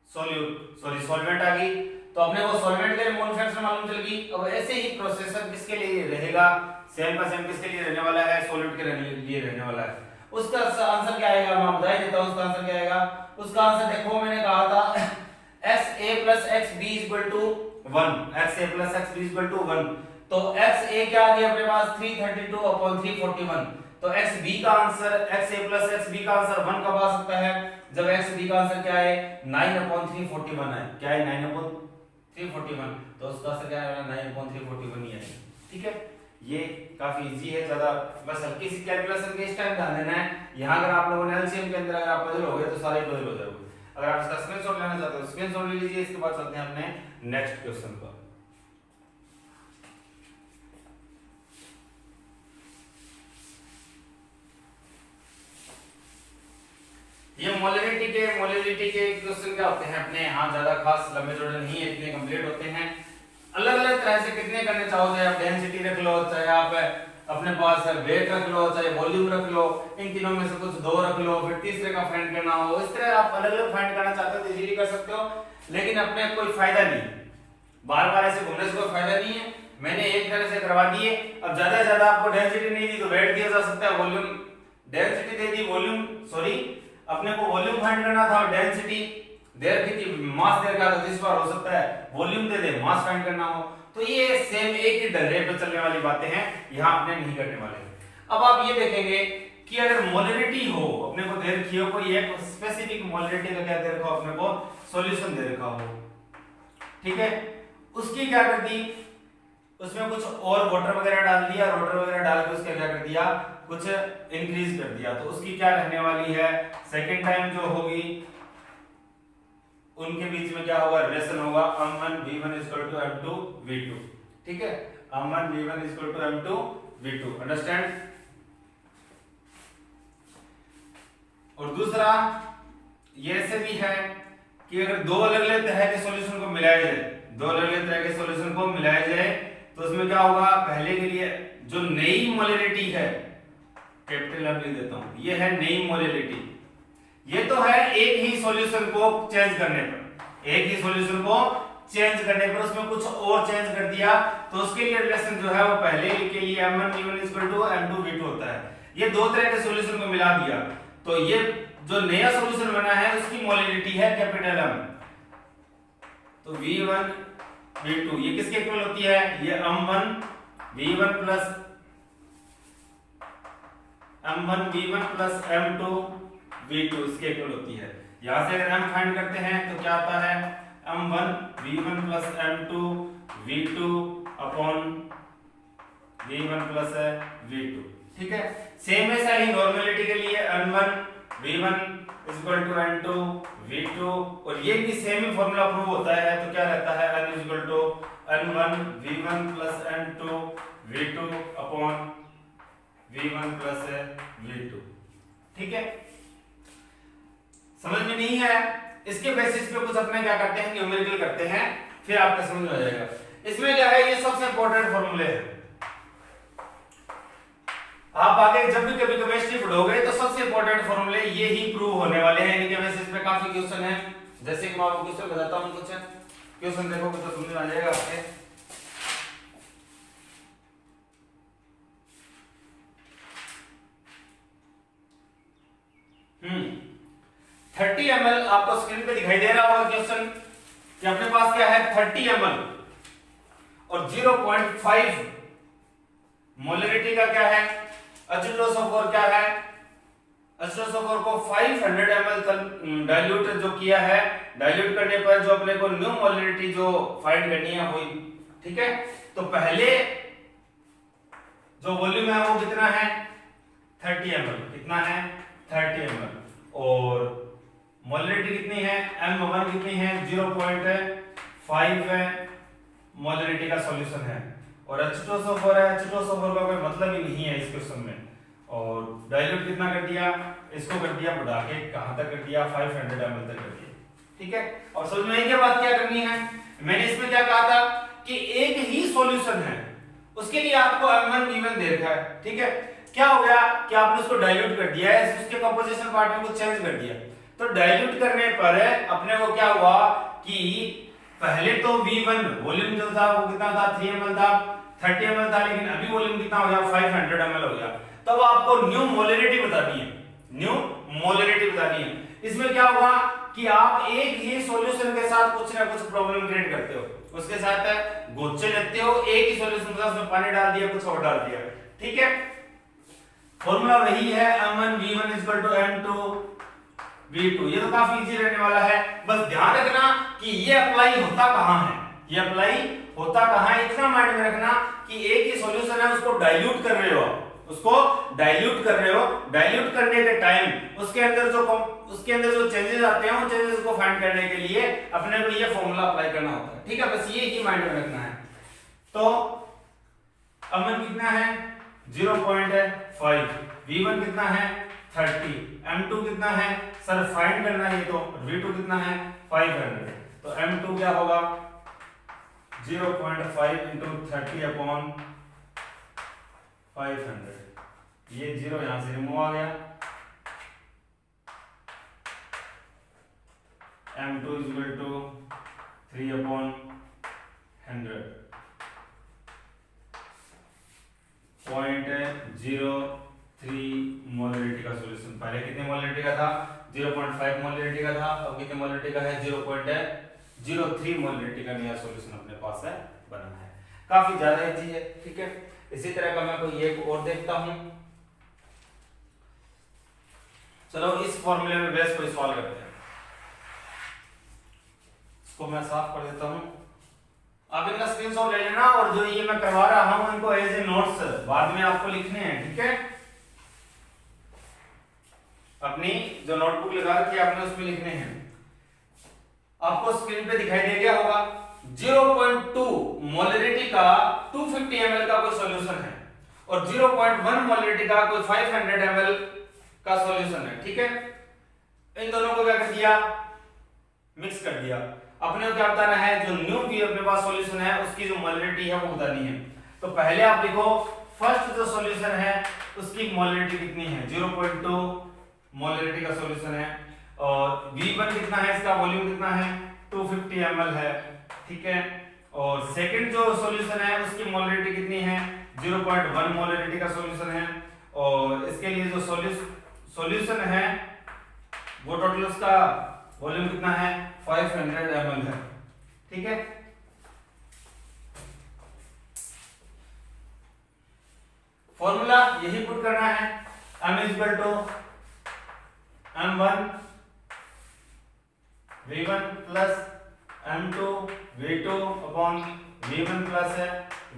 सॉल्वेंट आ गई। तो अपने को सॉल्वेंट के लिए मोल फ्रैक्शन मालूम चल गई। अब ऐसे ही प्रोसेसर किसके लिए रहेगा, सेम का सेम किसके लिए रहने वाला है, सॉलिड के लिए रहने वाला है। उसका आंसर क्या आएगा, मैं बता देता हूं उसका आंसर क्या आएगा। उसका आंसर देखो, मैंने कहा था XA + XB = 1, XA + XB = 1। तो XA क्या आ गया अपने पास 332/341। तो XB का आंसर, XA + XB का आंसर 1 कब आ सकता है, जब XB का आंसर क्या है 9/341 है। क्या है 9/341, तो उसका आंसर क्या है 9/341 ही है। ठीक है, ये काफी इजी है, ज्यादा बस हल्की सी कैलकुलेशन के इस टाइम ध्यान देना है। यहाँ अगर आप लोगों ने एलसीएम के अंदर अगर आप पजल हो गए तो सारे पजल हो जाओगे। अगर आप इसका स्क्रीनशॉट लेना चाहते हो स्क्रीनशॉट ले लीजिए। इसके बाद चलते हैं अपने नेक्स्ट क्वेश्चन पर। ये मोलरिटी के क्वेश्चन क्या होते हैं अपने यहाँ, ज्यादा खास लंबे चौड़े नहीं है, इतने कंप्लीट होते हैं। अलग अलग तरह से कितने करने चाहो, चाहे आप डेंसिटी रख लो, चाहे आप अपने पास वेट रख लो, चाहे वॉल्यूम रख लो, इन तीनों में से कुछ दो रख लो, फिर तीसरे का फाइंड करना हो, इस तरह आप अलग अलग फाइंड करना चाहते हो तो इजीली कर सकते हो। लेकिन अपने कोई फायदा नहीं, बार बार ऐसे घूमने से कोई फायदा नहीं है। मैंने एक तरह से करवा दिए। अब ज्यादा से ज्यादा आपको डेंसिटी नहीं दी तो वेट दिया जा सकता है, वॉल्यूम डेंसिटी दे दी, वॉल्यूम अपने को वॉल्यूम फाइंड करना था और डेंसिटी दे रखी थी, मास दे रखा था, तो इस बार हो सकता है वॉल्यूम दे दे, मास फाइंड करना हो। तो ये सेम एक ही डरे पे चलने वाली बातें हैं, यहां अपने नहीं करने वाले। अब आप ये देखेंगे कि अगर मोलरिटी हो, अपने को दे रखी हो कोई एक स्पेसिफिक मोलरिटी का क्या दे रखा हो, अपने को सॉल्यूशन दे रखा हो, ठीक है, उसकी क्या कर दी, उसमें कुछ और वाटर वगैरह डाल दिया, वाटर वगैरह डाल के उसका क्या कर दिया, कुछ इंक्रीज कर दिया। तो उसकी क्या रहने वाली है, सेकंड टाइम जो होगी उनके बीच में क्या होगा, रिलेशन होगा m1 v1 = m2 v2। ठीक है, m1 v1 = m2 v2, understand. और दूसरा ये ऐसे भी है कि अगर दो अलग अलग तरह के सॉल्यूशन को मिलाया जाए, दो अलग अलग तरह के सॉल्यूशन को मिलाया जाए तो उसमें क्या होगा, पहले के लिए जो नई मोलरिटी है, कैपिटल एम लिख देता हूं, ये है नई मोलरिटी। ये तो है एक ही सॉल्यूशन को चेंज करने पर, एक ही सॉल्यूशन को चेंज करने पर उसमें कुछ और चेंज कर दिया, तो उसके लिए रिलेशन जो है वो पहले के लिए m1 v1 = m2 v2 होता है। ये दो तरह के सॉल्यूशन को मिला दिया, तो ये जो नया सॉल्यूशन बना है उसकी मोलरिटी है कैपिटल M। तो v1 v2 ये किसके इक्वल होती है, ये m1 v1 plus m2 v2 इसके इक्वल होती है। यहां से अगर m फाइंड करते हैं तो क्या आता है, m1 v1 plus m2 v2 upon v1 plus v2। ठीक है, सेम ऐसा ही नॉर्मलिटी के लिए m1 v1 = n2 v2, और ये भी सेम ही फॉर्मूला प्रूव होता है। तो क्या रहता है, n = n1 v1 plus n2 v2 upon v1 plus v2। ठीक है, समझ में नहीं है, इसके बेसिस पे कुछ अपने क्या करते हैं, न्यूमेरिकल करते हैं, फिर आपका समझ में आ जाएगा। इसमें क्या है, ये सबसे इंपॉर्टेंट फॉर्मूले हैं। आप आगे जब भी कभी केमिस्ट्री पढ़ोगे तो सबसे इंपॉर्टेंट फॉर्मूले ये ही प्रूव होने वाले हैं। इनके बेसिस पे काफी क्वेश्चन है, जैसे कि मैं आपको क्वेश्चन बताता हूं, कुछ क्वेश्चन देखोगे तो समझ में आ जाएगा आपके। 30 ml आपको स्क्रीन पे दिखाई दे रहा होगा क्वेश्चन कि अपने पास क्या है 30 ml और 0.5 मोलरिटी का क्या है, H2SO4 क्या है, H2SO4 को 500 ml तक डाइल्यूट जो किया है, डाइल्यूट करने पर जो अपने को न्यू मोलरिटी जो फाइंड करनी है हुई। ठीक है, तो पहले जो वॉल्यूम है वो कितना है 30 ml, कितना है 30 ml, और मोलरिटी कितनी है m1 कितनी है 0.5 है, मोलरिटी का सॉल्यूशन है, और H2SO4 है, H2SO4 का कोई मतलब ही नहीं है इस क्वेश्चन में, और डाइल्यूट कितना कर दिया, इसको कर दिया बढ़ा के कहां तक कर दिया, 500 ml तक कर दिया। ठीक है, और समझ में आई क्या बात क्या करनी है। मैंने इसमें क्या कहा था कि एक ही सॉल्यूशन है, उसके लिए आपको M1 V1 दे रखा है। ठीक है, क्या हो गया कि आपने उसको डाइल्यूट कर दिया है, उसके कंपोजिशन पार्ट में कुछ चेंज कर दिया। तो डाइल्यूट करने पर अपने को क्या हुआ कि पहले तो V1 वॉल्यूम जो था वो कितना था, 3 ml था, 30 ml था, लेकिन अभी वॉल्यूम कितना हो गया, 500 ml हो गया। तब आपको न्यू मोलरिटी बतानी है, न्यू मोलरिटी बतानी है। इसमें क्या हुआ कि आप एक ही सॉल्यूशन के साथ कुछ ना कुछ प्रॉब्लम क्रिएट करते हो, उसके साथ गोचे लेते हो, एक ही सॉल्यूशन के साथ उसमें पानी डाल दिया, कुछ और डाल दिया। ठीक है, फॉर्मूला वही है M1 V1 M2 V2। ये तो काफी इजी रहने वाला है, बस ध्यान रखना कि ये अप्लाई होता कहां है, ये अप्लाई होता कहां है, इतना माइंड में रखना कि एक ही सॉल्यूशन है, उसको डाइल्यूट कर रहे हो, उसको डाइल्यूट कर रहे हो, डाइल्यूट करने के टाइम उसके अंदर जो चेंजेस आते हैं, उन चेंजेस को फाइंड करने के लिए अपने को ये फॉर्मूला अप्लाई करना होता है। ठीक है, बस ये ही माइंड में रखना है। तो अमन कितना है, 0.5, V1 कितना है, 30, M2 कितना है सर फाइंड करना है, तो V2 कितना है, 500। तो M2 क्या होगा, 0.5 into 30 upon 500। ये 0 यहां से रिमूव आ गया। M2 is equal to 3 upon 100। 0.03 molarity का सॉल्यूशन, पहले कितने मोलरिटी का था, 0.5 मोलरिटी का था, अब कितने मोलरिटी का है, 0.03 मोलरिटी का नया सॉल्यूशन अपने पास है बना है। काफी ज्यादा इजी है। ठीक है, इसी तरह का मैं कोई एक और देखता हूं। चलो इस फॉर्मूले में बेस को सॉल्व करते हैं। इसको मैं साफ कर देता हूं, आप इनका स्क्रीनशॉट ले लेना, और जो ये मैं करवा रहा हूं इनको एज ए नोट्स बाद में आपको लिखने हैं। ठीक है, अपनी जो नोटबुक लगा रखी है आपने उसमें लिखने हैं। आपको स्क्रीन पे दिखाई दे गया होगा 0.2 मोलरिटी का 250 ml का कोई सॉल्यूशन है, और 0.1 मोलरिटी का कोई 500 ml का सॉल्यूशन है। ठीक है, इन दोनों को क्या कर दिया, मिक्स कर दिया। अपने को क्या बताना है, जो न्यू भी अपने पास सॉल्यूशन है उसकी जो मोलरिटी है वो बतानी है। तो पहले आप लिखो फर्स्ट जो सॉल्यूशन है उसकी मोलरिटी कितनी है, 0.2 मोलरिटी का सॉल्यूशन है, और V1 कितना है, इसका वॉल्यूम कितना है, 250 ml है। ठीक है, और सेकंड जो सॉल्यूशन है उसकी मोलरिटी कितनी है, 0.1 मोलरिटी का सॉल्यूशन है, और इसके लिए जो सॉल्यूशन है वो टोटल उसका वॉल्यूम कितना है, 500 ml है। ठीक है, फॉर्मूला यही पुट करना है, M is equal to M1 V1 plus M2 V2 upon V1 plus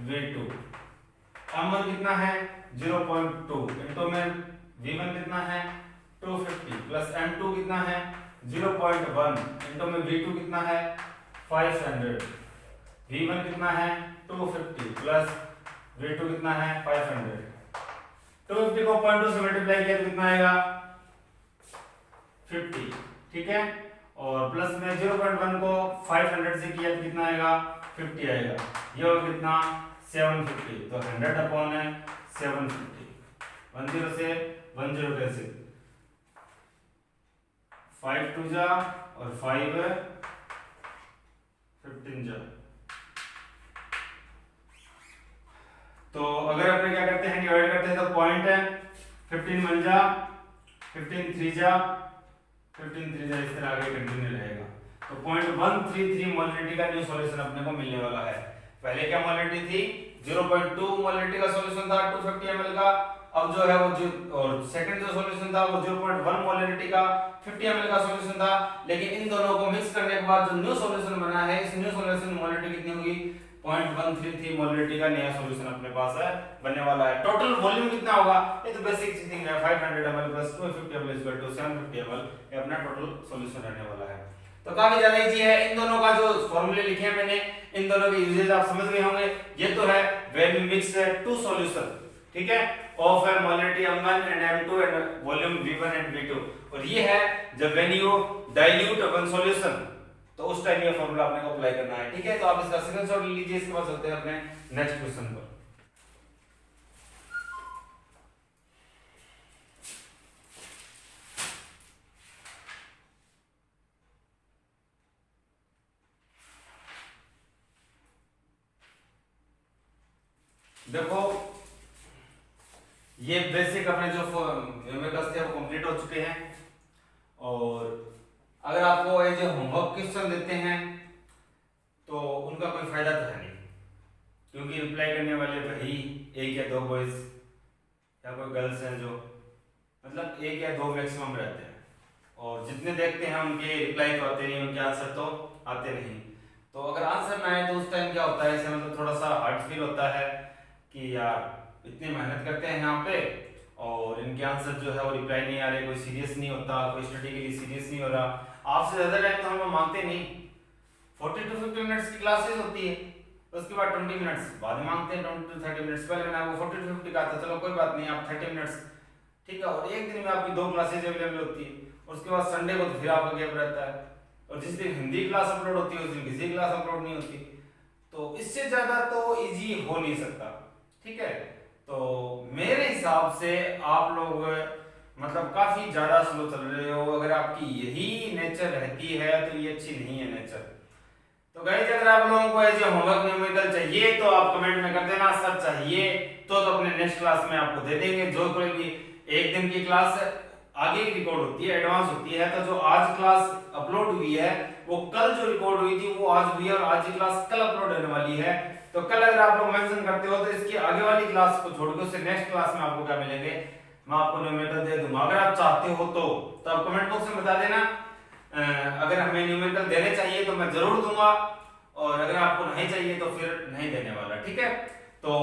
V2। M1 कितना है, 0.2 इंटू में V1 कितना है, 250 प्लस M2 कितना है, 0.1 इंटू में V2 कितना है, 500। V1 कितना है, 250 प्लस V2 कितना है, 500। 250 को 0.2 से मल्टीप्लाई किया तो कितना आएगा, 50। ठीक है, और प्लस में 0.1 को 500 से किया तो कितना आएगा, 50 आएगा। ये होगा कितना, 750। तो 100 अपॉन है 750, 10 से 10 कैसे, 5 2 जा और 5 15 जा। तो अगर अपने क्या करते हैं, डिवाइड करते हैं, तो पॉइंट है 15 1 जा, 15 3 जा, 15 3 जा, इस तरह आगे कंटिन्यू रहेगा। तो 0.133 मोलरिटी का न्यू सॉल्यूशन अपने को मिलने वाला है। पहले क्या मोलरिटी थी, 0.2 मोलरिटी का सॉल्यूशन था 250 ml का, अब जो है वो और सेकंड जो सॉल्यूशन था वो 0.1 मोलरिटी का 50 ml का सॉल्यूशन था। लेकिन इन दोनों को मिक्स करने के बाद जो न्यू सॉल्यूशन बना है, इस न्यू सॉल्यूशन मोलरिटी कितनी होगी, 0.133 मोलरिटी का नया सॉल्यूशन अपने पास है बनने वाला है। टोटल वॉल्यूम कितना होगा, ये तो बेसिक चीजिंग है, 500 ml plus 250 ml is equal to 750 ml, ये अपना टोटल सॉल्यूशन रहने वाला है। तो काफी ज्यादा इजी है। इन दोनों का जो फॉर्मूले लिखे हैं मैंने, इन दोनों के यूजेस आप समझ गए होंगे। ये तो है when we mix two solution, ठीक है। ऑफ है molarity M1 and M2 and volume V1 and V2। और ये है जब when you dilute one solution, तो उस टाइम ये फॉर्मूला आपने को अप्लाई करना है, ठीक है। तो आप इसका स्क्रीनशॉट ले लीजिए, इसके बाद चलते हैं अपने नेक्स्ट क्वेश्चन पर। देखो ये बेसिक अपने जो न्यूमेरिकल्स थे वो कंप्लीट हो चुके हैं। और अगर आपको ये जो होमवर्क क्वेश्चन देते हैं तो उनका कोई फायदा तो है नहीं, क्योंकि रिप्लाई करने वाले वही एक या दो बॉयज या कोई गर्ल्स हैं, जो मतलब एक या दो मैक्सिमम रहते हैं। और जितने देखते हैं उनके रिप्लाई तो आते नहीं, उनके आंसर तो आते नहीं। तो अगर आंसर ना आए तो उस टाइम क्या होता है, इससे मतलब थोड़ा सा हार्ड फील होता है कि यार इतनी मेहनत करते हैं यहाँ पे और इनके आंसर जो है वो रिप्लाई नहीं आ रहे, कोई सीरियस नहीं होता, कोई स्टडी के लिए सीरियस नहीं हो रहा। आपसे ज्यादा टाइम तो हम लोग मांगते नहीं, 40 to 50 मिनट्स की क्लासेस होती है, उसके बाद 20 मिनट्स बाद में मांगते हैं, 20 to 30 मिनट्स। पहले मैंने आपको 40 to 50 कहा था, चलो कोई बात नहीं, आप 30 मिनट्स, ठीक है। और एक दिन में आपकी 2 क्लासेज अवेलेबल होती है, उसके बाद संडे को तो फिर आपका गैप रहता है, और जिस दिन हिंदी क्लास अपलोड होती है उस दिन किसी क्लास अपलोड नहीं होती। तो इससे ज्यादा तो इजी हो नहीं सकता, ठीक है। तो मेरे हिसाब से आप लोग मतलब काफी ज्यादा स्लो चल रहे हो। अगर आपकी यही नेचर रहती है तो ये अच्छी नहीं है नेचर। तो गाइस अगर आप लोगों को ऐसे होमवर्क न्यूमेरिकल चाहिए तो आप कमेंट में कर देना सर चाहिए, तो अपने नेक्स्ट क्लास में आपको दे देंगे। जो कोई भी एक दिन की क्लास आगे की रिकॉर्ड होती है, एडवांस होती है, तो जो आज क्लास अपलोड हुई है वो कल जो रिकॉर्ड हुई थी वो आज हुई है, और आज की क्लास कल अपलोड होने वाली है। तो कल अगर आप लोग मेंशन करते हो तो इसकी आगे वाली क्लास को छोड़ के उससे नेक्स्ट क्लास में आपको क्या मिलेंगे, मैं आपको न्यूमेरिकल दे दूंगा। अगर आप चाहते हो तो आप कमेंट बॉक्स में बता देना। अगर हमें न्यूमेरिकल देने चाहिए तो मैं जरूर दूंगा, और अगर आपको नहीं चाहिए तो फिर नहीं देने वाला, ठीक है। तो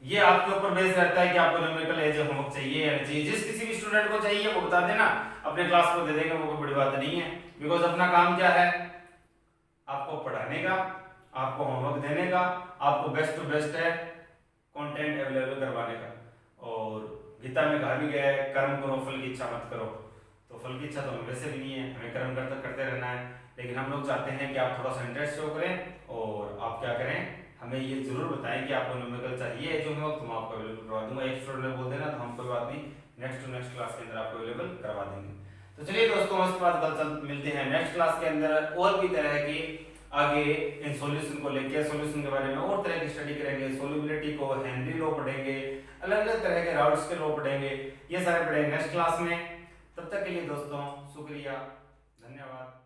ये आपके ऊपर बेस रहता है कि आपको न्यूमेरिकल एज होमवर्क चाहिए या नहीं चाहिए। जिस किसी भी स्टूडेंट को चाहिए वो बता देना, अपने क्लास को दे देंगे, वो कोई बड़ी बात नहीं है। बिकॉज अपना काम क्या है, आपको पढ़ाने का, आपको होमवर्क देने का, आपको बेस्ट टू बेस्ट है कंटेंट अवेलेबल करवाने का। और गीता में कहा भी गया है कर्म करो फल की इच्छा मत करो। तो फल की इच्छा तो हमें वैसे भी नहीं है, हमें कर्म करते रहना है, लेकिन हम लोग चाहते हैं कि आप थोड़ा सा इंटरेस्ट शो करें और आप क्या करें, हमें ये जरूर बताएं कि आपको न्यूमेरिकल चाहिए जो होमवर्क, तो मैं आपको अवेलेबल करवा दूंगा। एक स्टूडेंट ने बोल देना तो हम कोई बात नहीं, नेक्स्ट टू नेक्स्ट क्लास के अंदर आपको अवेलेबल करवा देंगे। तो चलिए दोस्तों, इसके बाद कल मिलते हैं नेक्स्ट क्लास के अंदर और भी तरह की आगे इन सॉल्यूशन को लेके, सॉल्यूशन के बारे में और तरह की स्टडी करेंगे, सोल्यूबिलिटी को, हेनरी लॉ पढ़ेंगे, अलग अलग तरह के राउट्स के लॉ पढ़ेंगे, ये सारे पढ़ेंगे नेक्स्ट क्लास में। तब तक के लिए दोस्तों शुक्रिया, धन्यवाद।